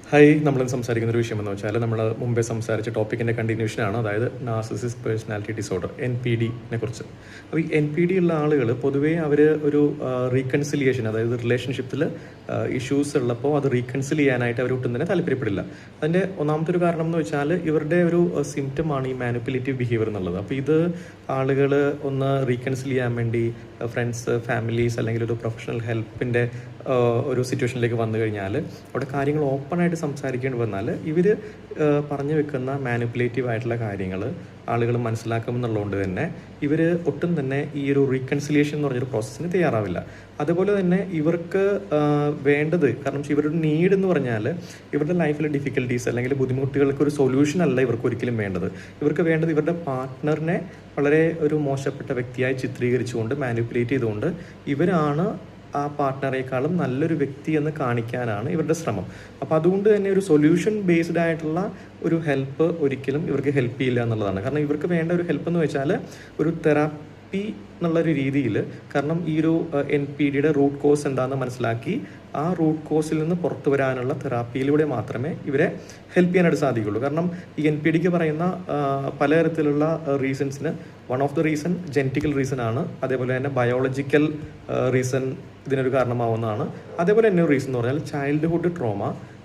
Hi, നമ്മളിന്ന് സംസാരിക്കുന്ന ഒരു വിഷയം എന്ന് വെച്ചാൽ നമ്മൾ മുമ്പേ സംസാരിച്ച ടോപ്പിക്കിൻ്റെ കണ്ടിന്യൂഷനാണ്. അതായത് നാർസിസിസ്റ്റ് പേഴ്സണാലിറ്റി ഡിസോർഡർ NPD-നെ കുറിച്ച്. അപ്പോൾ ഈ NPD ഉള്ള ആളുകൾ പൊതുവേ അവർ ഒരു റീകൺസിലിയേഷൻ, അതായത് റിലേഷൻഷിപ്പിൽ ഇഷ്യൂസ് ഉള്ളപ്പോൾ അത് റീകൺസിൽ ചെയ്യാനായിട്ട് അവർ ഒട്ടും തന്നെ താല്പര്യപ്പെടില്ല. അതിൻ്റെ ഒന്നാമത്തെ ഒരു കാരണം എന്ന് വെച്ചാൽ ഇവരുടെ ഒരു സിംറ്റമാണ് ഈ മാനിപ്പുലേറ്റീവ് ബിഹേവിയർ എന്നുള്ളത്. അപ്പോൾ ഇത് ആളുകൾ ഒന്ന് റീകൺസിൽ ചെയ്യാൻ വേണ്ടി ഫ്രണ്ട്സ്, ഫാമിലീസ് അല്ലെങ്കിൽ ഒരു പ്രൊഫഷണൽ ഹെൽപ്പിൻ്റെ ഒരു സിറ്റുവേഷനിലേക്ക് വന്നു കഴിഞ്ഞാൽ അവിടെ കാര്യങ്ങൾ ഓപ്പണായിട്ട് സംസാരിക്കേണ്ടി വന്നാൽ ഇവർ പറഞ്ഞു വെക്കുന്ന മാനിപ്പുലേറ്റീവ് ആയിട്ടുള്ള കാര്യങ്ങൾ ആളുകൾ മനസ്സിലാക്കുമെന്നുള്ളതുകൊണ്ട് തന്നെ ഇവർ ഒട്ടും തന്നെ ഈ ഒരു റീകൺസിലിയേഷൻ എന്ന് പറഞ്ഞൊരു പ്രോസസ്സിന് തയ്യാറാവില്ല. അതുപോലെ തന്നെ ഇവർക്ക് വേണ്ടത്, കാരണം ഇവരുടെ നീഡ് എന്ന് പറഞ്ഞാൽ ഇവരുടെ ലൈഫിലെ ഡിഫിക്കൽട്ടീസ് അല്ലെങ്കിൽ ബുദ്ധിമുട്ടുകൾക്ക് ഒരു സൊല്യൂഷൻ അല്ല ഇവർക്ക് ഒരിക്കലും വേണ്ടത്. ഇവർക്ക് വേണ്ടത് ഇവരുടെ പാർട്ട്ണറിനെ വളരെ ഒരു മോശപ്പെട്ട വ്യക്തിയായി ചിത്രീകരിച്ചുകൊണ്ട് മാനിപ്പുലേറ്റ് ചെയ്തുകൊണ്ട് ഇവരാണ് ആ പാർട്ട്ണറേക്കാളും നല്ലൊരു വ്യക്തി എന്ന് കാണിക്കാനാണ് ഇവരുടെ ശ്രമം. അപ്പോൾ അതുകൊണ്ട് തന്നെ ഒരു സൊല്യൂഷൻ ബേസ്ഡ് ആയിട്ടുള്ള ഒരു ഹെൽപ്പ് ഒരിക്കലും ഇവർക്ക് ഹെൽപ്പ് ചെയ്യില്ല എന്നുള്ളതാണ്. കാരണം ഇവർക്ക് വേണ്ട ഒരു ഹെൽപ്പ് എന്ന് വെച്ചാൽ ഒരു തെറാപ്പി എന്നുള്ളൊരു രീതിയിൽ, കാരണം ഈ ഒരു NPD-യുടെ റൂട്ട് കോസ് എന്താണെന്ന് മനസ്സിലാക്കി ആ റൂട്ട് കോസിൽ നിന്ന് പുറത്തു വരാനുള്ള തെറാപ്പിയിലൂടെ മാത്രമേ ഇവരെ ഹെൽപ്പ് ചെയ്യാനായിട്ട് സാധിക്കുള്ളൂ. കാരണം ഈ NPD-ക്ക് പറയുന്ന പലതരത്തിലുള്ള റീസൺസിന് one of the reason genetical reason ആണ്. അതേപോലെ തന്നെ ബയോളജിക്കൽ റീസൺ ഇതിനൊരു കാരണമാവുന്നതാണ്. അതേപോലെ തന്നെ ഒരു റീസൺ എന്ന് പറഞ്ഞാൽ ചൈൽഡ്ഹുഡ് ട്രോമ,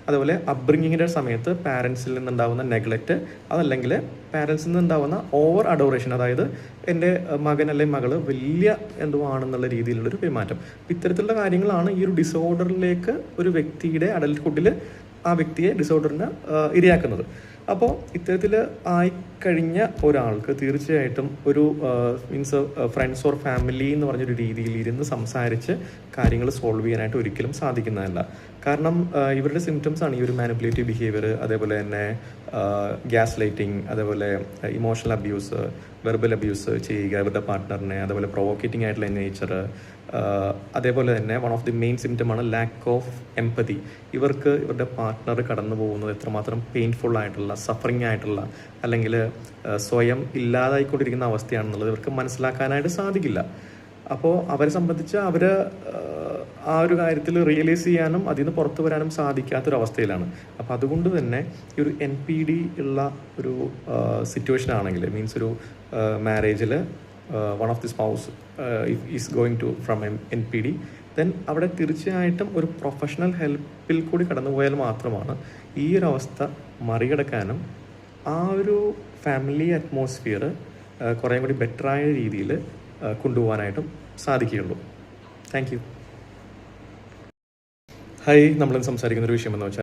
അതുപോലെ അപ്ബ്രിങ്ങിങ്ങിൻ്റെ സമയത്ത് പാരൻസിൽ നിന്നുണ്ടാകുന്ന നെഗ്ലക്റ്റ്, അതല്ലെങ്കിൽ പാരൻസിൽ നിന്നുണ്ടാകുന്ന ഓവർ അഡോറേഷൻ, അതായത് എൻ്റെ മകൻ അല്ലെങ്കിൽ മകൾ വലിയ എന്തോ ആണെന്നുള്ള രീതിയിലുള്ളൊരു പെരുമാറ്റം. ഇത്തരത്തിലുള്ള കാര്യങ്ങളാണ് ഈ ഒരു ഡിസോർഡറിലേക്ക് ഒരു വ്യക്തിയുടെ അഡൽട്ട്ഹുഡിൽ ആ വ്യക്തിയെ ഡിസോർഡറിന് ഇരയാക്കുന്നത്. അപ്പോൾ ഇത്തരത്തിൽ ആയിക്കഴിഞ്ഞ ഒരാൾക്ക് തീർച്ചയായിട്ടും ഒരു മീൻസ് ഫ്രണ്ട്സ് ഓർ ഫാമിലി എന്ന് പറഞ്ഞൊരു രീതിയിൽ ഇരുന്ന് സംസാരിച്ച് കാര്യങ്ങൾ സോൾവ് ചെയ്യാനായിട്ട് ഒരിക്കലും സാധിക്കുന്നതല്ല. കാരണം ഇവരുടെ സിംറ്റംസ് ആണ് ഈ ഒരു മാനിപ്പുലേറ്റീവ് ബിഹേവിയർ, അതേപോലെ തന്നെ ഗ്യാസ് ലൈറ്റിംഗ്, അതേപോലെ ഇമോഷണൽ അബ്യൂസ്, വെർബൽ അബ്യൂസ് ചെയ്യുക ഇവരുടെ പാർട്ട്ണറിനെ, അതേപോലെ പ്രൊവോക്കേറ്റിംഗ് ആയിട്ടുള്ള നേച്ചർ, അതേപോലെ തന്നെ വൺ ഓഫ് ദി മെയിൻ സിംറ്റമാണ് ലാക്ക് ഓഫ് എംപതി. ഇവർക്ക് ഇവരുടെ പാർട്ട്ണർ കടന്നു പോകുന്നത് എത്രമാത്രം പെയിൻഫുൾ ആയിട്ടുള്ള, സഫറിങ് ആയിട്ടുള്ള, അല്ലെങ്കിൽ സ്വയം ഇല്ലാതായിക്കൊണ്ടിരിക്കുന്ന അവസ്ഥയാണെന്നുള്ളത് ഇവർക്ക് മനസ്സിലാക്കാനായിട്ട് സാധിക്കില്ല. അപ്പോൾ അവരെ സംബന്ധിച്ച് അവർ ആ ഒരു കാര്യത്തിൽ റിയലൈസ് ചെയ്യാനും അതിൽ നിന്ന് പുറത്തു വരാനും സാധിക്കാത്തൊരവസ്ഥയിലാണ്. അപ്പോൾ അതുകൊണ്ട് തന്നെ ഈ ഒരു NPD ഉള്ള ഒരു സിറ്റുവേഷൻ ആണെങ്കിൽ, മീൻസ് ഒരു മാരേജിൽ one of the spouse is going to from NPD, then അവിടെ തീർച്ചയായിട്ടും ഒരു പ്രൊഫഷണൽ ഹെൽപ്പിൽ കൂടി കടന്നുപോയാൽ മാത്രമാണ് ഈ ഒരു അവസ്ഥ മറികടക്കാനും ആ ഒരു ഫാമിലി അറ്റ്മോസ്ഫിയർ കുറേ കൂടി ബെറ്ററായ രീതിയിൽ കൊണ്ടുപോകാനായിട്ടും സാധിക്കുകയുള്ളൂ. Thank you. ഹായ്, നമ്മളിന്ന് സംസാരിക്കുന്ന ഒരു വിഷയം എന്ന് വെച്ചാൽ